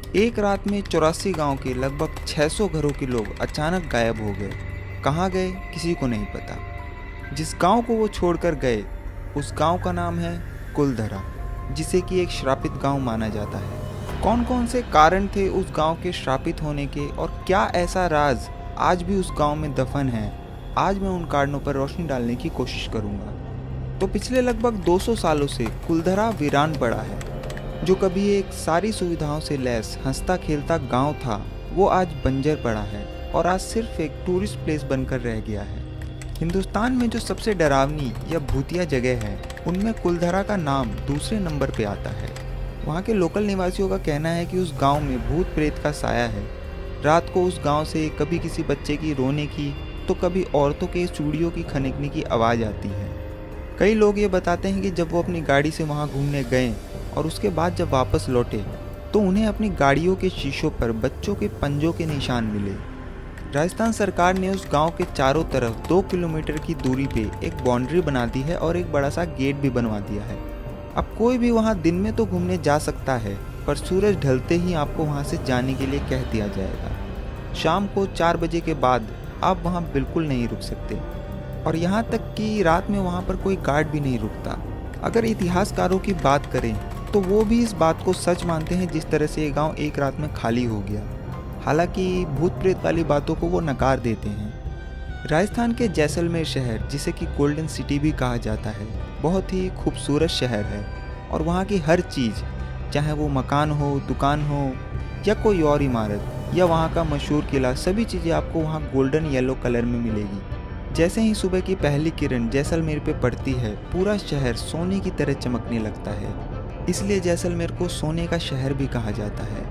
एक रात में 84 गांव के लगभग 600 घरों के लोग अचानक गायब हो गए। कहाँ गए किसी को नहीं पता। जिस गांव को वो छोड़कर गए उस गांव का नाम है कुलधरा, जिसे कि एक श्रापित गांव माना जाता है। कौन कौन से कारण थे उस गांव के श्रापित होने के और क्या ऐसा राज आज भी उस गांव में दफन है, आज मैं उन कारणों पर रोशनी डालने की कोशिश करूंगा। तो पिछले लगभग 200 सालों से कुलधरा वीरान पड़ा है। जो कभी एक सारी सुविधाओं से लैस हंसता खेलता गांव था, वो आज बंजर पड़ा है और आज सिर्फ एक टूरिस्ट प्लेस बनकर रह गया है। हिंदुस्तान में जो सबसे डरावनी या भूतिया जगह है, उनमें कुलधरा का नाम दूसरे नंबर पे आता है। वहाँ के लोकल निवासियों का कहना है कि उस गांव में भूत प्रेत का साया है। रात को उस गांव से कभी किसी बच्चे की रोने की तो कभी औरतों के चूड़ियों की खनकने की आवाज़ आती है। कई लोग ये बताते हैं कि जब वो अपनी गाड़ी से वहाँ घूमने गए और उसके बाद जब वापस लौटे तो उन्हें अपनी गाड़ियों के शीशों पर बच्चों के पंजों के निशान मिले। राजस्थान सरकार ने उस गांव के चारों तरफ 2 किलोमीटर की दूरी पे एक बाउंड्री बना दी है और एक बड़ा सा गेट भी बनवा दिया है। अब कोई भी वहां दिन में तो घूमने जा सकता है, पर सूरज ढलते ही आपको वहां से जाने के लिए कह दिया जाएगा। शाम को 4 बजे के बाद आप वहां बिल्कुल नहीं रुक सकते और यहाँ तक कि रात में वहां पर कोई गार्ड भी नहीं रुकता। अगर इतिहासकारों की बात करें तो वो भी इस बात को सच मानते हैं जिस तरह से ये गांव एक रात में खाली हो गया। हालांकि भूत प्रेत वाली बातों को वो नकार देते हैं। राजस्थान के जैसलमेर शहर, जिसे कि गोल्डन सिटी भी कहा जाता है, बहुत ही खूबसूरत शहर है और वहाँ की हर चीज़, चाहे वो मकान हो, दुकान हो या कोई और इमारत या वहाँ का मशहूर किला, सभी चीज़ें आपको वहाँ गोल्डन येलो कलर में मिलेगी। जैसे ही सुबह की पहली किरण जैसलमेर पे पड़ती है, पूरा शहर सोने की तरह चमकने लगता है। इसलिए जैसलमेर को सोने का शहर भी कहा जाता है।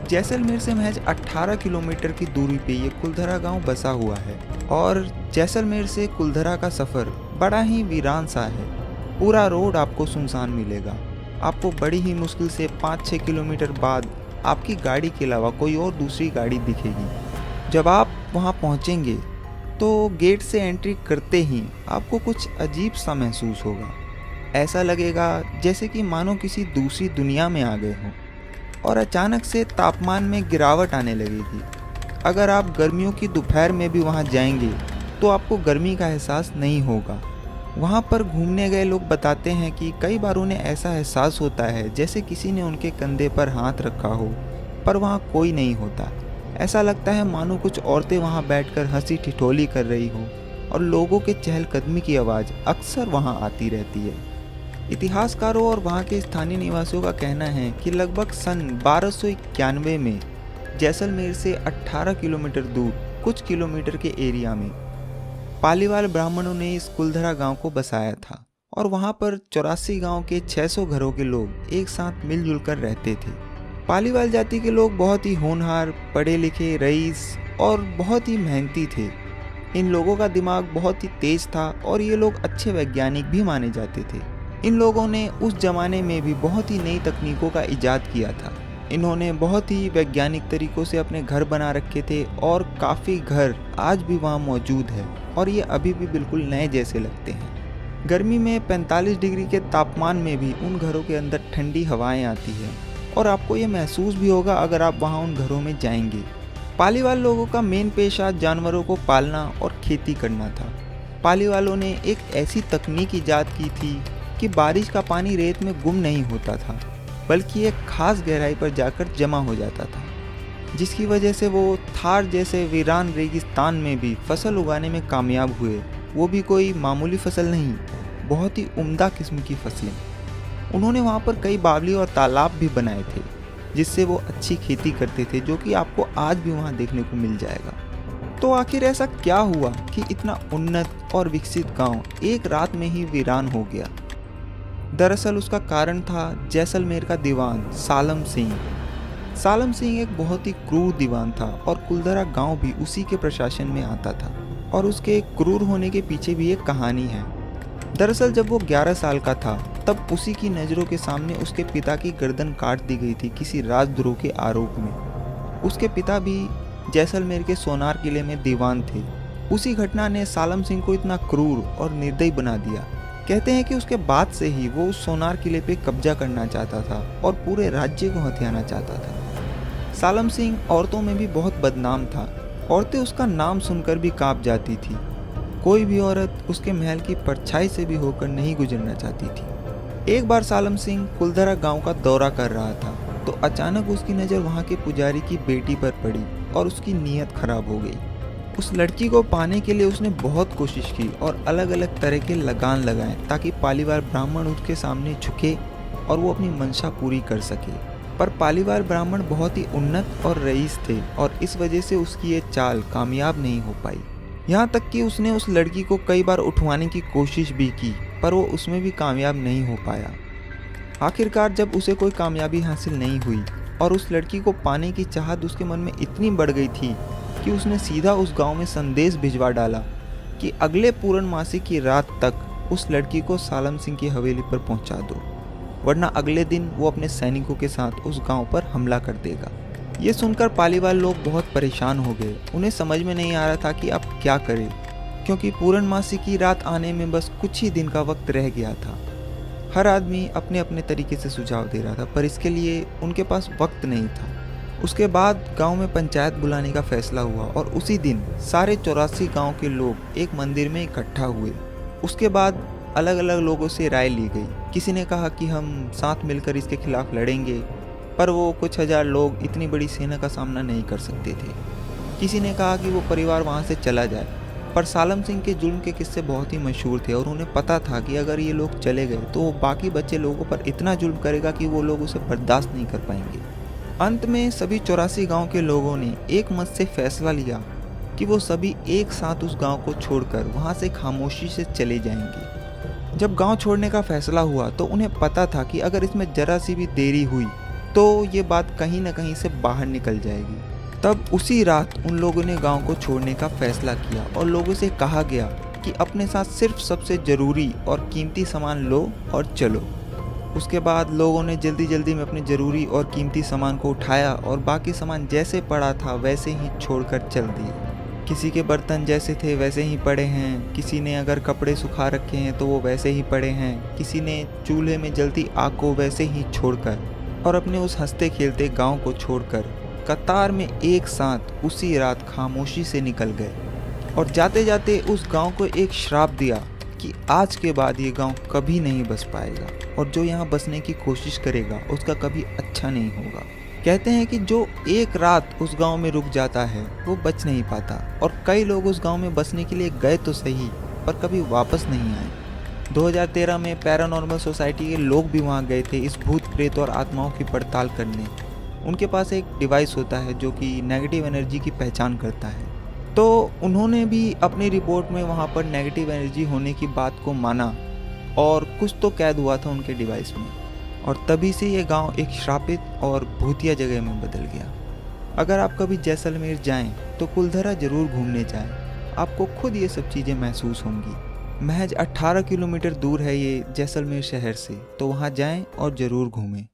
जैसलमेर से महज 18 किलोमीटर की दूरी पे ये कुलधरा गांव बसा हुआ है और जैसलमेर से कुलधरा का सफ़र बड़ा ही वीरान सा है। पूरा रोड आपको सुनसान मिलेगा। आपको बड़ी ही मुश्किल से 5-6 किलोमीटर बाद आपकी गाड़ी के अलावा कोई और दूसरी गाड़ी दिखेगी। जब आप वहाँ पहुँचेंगे तो गेट से एंट्री करते ही आपको कुछ अजीब सा महसूस होगा। ऐसा लगेगा जैसे कि मानो किसी दूसरी दुनिया में आ गए हों और अचानक से तापमान में गिरावट आने लगेगी। अगर आप गर्मियों की दोपहर में भी वहां जाएंगे तो आपको गर्मी का एहसास नहीं होगा। वहां पर घूमने गए लोग बताते हैं कि कई बार उन्हें ऐसा एहसास होता है जैसे किसी ने उनके कंधे पर हाथ रखा हो, पर वहां कोई नहीं होता। ऐसा लगता है मानो कुछ औरतें वहां बैठकर हंसी ठिठोली कर रही हो और लोगों के चहलकदमी की आवाज़ अक्सर वहां आती रहती है। इतिहासकारों और वहाँ के स्थानीय निवासियों का कहना है कि लगभग सन 1291 में जैसलमेर से 18 किलोमीटर दूर कुछ किलोमीटर के एरिया में पालीवाल ब्राह्मणों ने इस कुलधरा गांव को बसाया था और वहाँ पर 84 गांव के 600 घरों के लोग एक साथ मिलजुल कर रहते थे। पालीवाल जाति के लोग बहुत ही होनहार, पढ़े लिखे, रईस और बहुत ही मेहनती थे। इन लोगों का दिमाग बहुत ही तेज था और ये लोग अच्छे वैज्ञानिक भी माने जाते थे। इन लोगों ने उस जमाने में भी बहुत ही नई तकनीकों का इजाद किया था। इन्होंने बहुत ही वैज्ञानिक तरीकों से अपने घर बना रखे थे और काफ़ी घर आज भी वहाँ मौजूद है और ये अभी भी बिल्कुल नए जैसे लगते हैं। गर्मी में 45 डिग्री के तापमान में भी उन घरों के अंदर ठंडी हवाएं आती हैं और आपको ये महसूस भी होगा अगर आप वहाँ उन घरों में जाएंगे। पालीवाल लोगों का मेन पेशा जानवरों को पालना और खेती करना था। पालीवालों ने एक ऐसी तकनीक ईजाद की थी कि बारिश का पानी रेत में गुम नहीं होता था, बल्कि एक खास गहराई पर जाकर जमा हो जाता था, जिसकी वजह से वो थार जैसे वीरान रेगिस्तान में भी फसल उगाने में कामयाब हुए। वो भी कोई मामूली फसल नहीं, बहुत ही उम्दा किस्म की फसलें। उन्होंने वहाँ पर कई बावली और तालाब भी बनाए थे, जिससे वो अच्छी खेती करते थे, जो कि आपको आज भी वहाँ देखने को मिल जाएगा। तो आखिर ऐसा क्या हुआ कि इतना उन्नत और विकसित गांव एक रात में ही वीरान हो गया? दरअसल उसका कारण था जैसलमेर का दीवान सालम सिंह। सालम सिंह एक बहुत ही क्रूर दीवान था और कुलधरा गांव भी उसी के प्रशासन में आता था और उसके क्रूर होने के पीछे भी एक कहानी है। दरअसल जब वो 11 साल का था तब उसी की नज़रों के सामने उसके पिता की गर्दन काट दी गई थी किसी राजद्रोह के आरोप में। उसके पिता भी जैसलमेर के सोनार किले में दीवान थे। उसी घटना ने सालम सिंह को इतना क्रूर और निर्दयी बना दिया। कहते हैं कि उसके बाद से ही वो उस सोनार किले पे कब्जा करना चाहता था और पूरे राज्य को हथियाना चाहता था। सालम सिंह औरतों में भी बहुत बदनाम था। औरतें उसका नाम सुनकर भी कांप जाती थी। कोई भी औरत उसके महल की परछाई से भी होकर नहीं गुजरना चाहती थी। एक बार सालम सिंह कुलधरा गांव का दौरा कर रहा था तो अचानक उसकी नज़र वहां के पुजारी की बेटी पर पड़ी और उसकी नीयत खराब हो गई। उस लड़की को पाने के लिए उसने बहुत कोशिश की और अलग अलग तरह के लगान लगाए ताकि पालीवाल ब्राह्मण उसके सामने झुके और वो अपनी मंशा पूरी कर सके। पर पालीवाल ब्राह्मण बहुत ही उन्नत और रईस थे और इस वजह से उसकी ये चाल कामयाब नहीं हो पाई। यहाँ तक कि उसने उस लड़की को कई बार उठवाने की कोशिश भी की पर वो उसमें भी कामयाब नहीं हो पाया। आखिरकार जब उसे कोई कामयाबी हासिल नहीं हुई और उस लड़की को पाने की चाहत उसके मन में इतनी बढ़ गई थी कि उसने सीधा उस गांव में संदेश भिजवा डाला कि अगले पूर्णमासी की रात तक उस लड़की को सालम सिंह की हवेली पर पहुंचा दो, वरना अगले दिन वो अपने सैनिकों के साथ उस गांव पर हमला कर देगा। ये सुनकर पालीवाल लोग बहुत परेशान हो गए। उन्हें समझ में नहीं आ रहा था कि अब क्या करें, क्योंकि पूर्णमासी की रात आने में बस कुछ ही दिन का वक्त रह गया था। हर आदमी अपने अपने तरीके से सुझाव दे रहा था पर इसके लिए उनके पास वक्त नहीं था। उसके बाद गांव में पंचायत बुलाने का फैसला हुआ और उसी दिन सारे 84 गांव के लोग एक मंदिर में इकट्ठा हुए। उसके बाद अलग अलग लोगों से राय ली गई। किसी ने कहा कि हम साथ मिलकर इसके खिलाफ लड़ेंगे, पर वो कुछ हजार लोग इतनी बड़ी सेना का सामना नहीं कर सकते थे। किसी ने कहा कि वो परिवार वहाँ से चला जाए, पर सालम सिंह के जुल्म के किस्से बहुत ही मशहूर थे और उन्हें पता था कि अगर ये लोग चले गए तो वो बाकी बचे लोगों पर इतना जुल्म करेगा कि वो लोग उसे बर्दाश्त नहीं कर पाएंगे। अंत में सभी 84 गांव के लोगों ने एक मत से फैसला लिया कि वो सभी एक साथ उस गांव को छोड़कर वहां से खामोशी से चले जाएंगे। जब गांव छोड़ने का फैसला हुआ तो उन्हें पता था कि अगर इसमें जरा सी भी देरी हुई तो ये बात कहीं ना कहीं से बाहर निकल जाएगी। तब उसी रात उन लोगों ने गांव को छोड़ने का फैसला किया और लोगों से कहा गया कि अपने साथ सिर्फ सबसे ज़रूरी और कीमती सामान लो और चलो। उसके बाद लोगों ने जल्दी जल्दी में अपने ज़रूरी और कीमती सामान को उठाया और बाकी सामान जैसे पड़ा था वैसे ही छोड़कर चल दिए। किसी के बर्तन जैसे थे वैसे ही पड़े हैं, किसी ने अगर कपड़े सुखा रखे हैं तो वो वैसे ही पड़े हैं, किसी ने चूल्हे में जलती आग को वैसे ही छोड़कर और अपने उस हंसते खेलते गांव को छोड़कर कतार में एक साथ उसी रात खामोशी से निकल गए और जाते जाते उस गांव को एक श्राप दिया कि आज के बाद ये गांव कभी नहीं बस पाएगा और जो यहाँ बसने की कोशिश करेगा उसका कभी अच्छा नहीं होगा। कहते हैं कि जो एक रात उस गांव में रुक जाता है वो बच नहीं पाता और कई लोग उस गांव में बसने के लिए गए तो सही पर कभी वापस नहीं आए। 2013 में पैरानॉर्मल सोसाइटी के लोग भी वहाँ गए थे इस भूत प्रेत और आत्माओं की पड़ताल करने। उनके पास एक डिवाइस होता है जो कि नेगेटिव एनर्जी की पहचान करता है, तो उन्होंने भी अपनी रिपोर्ट में वहाँ पर नेगेटिव एनर्जी होने की बात को माना और कुछ तो कैद हुआ था उनके डिवाइस में और तभी से ये गांव एक श्रापित और भूतिया जगह में बदल गया। अगर आप कभी जैसलमेर जाएं तो कुलधरा ज़रूर घूमने जाएं, आपको खुद ये सब चीज़ें महसूस होंगी। महज 18 किलोमीटर दूर है ये जैसलमेर शहर से, तो वहाँ जाएं और ज़रूर घूमें।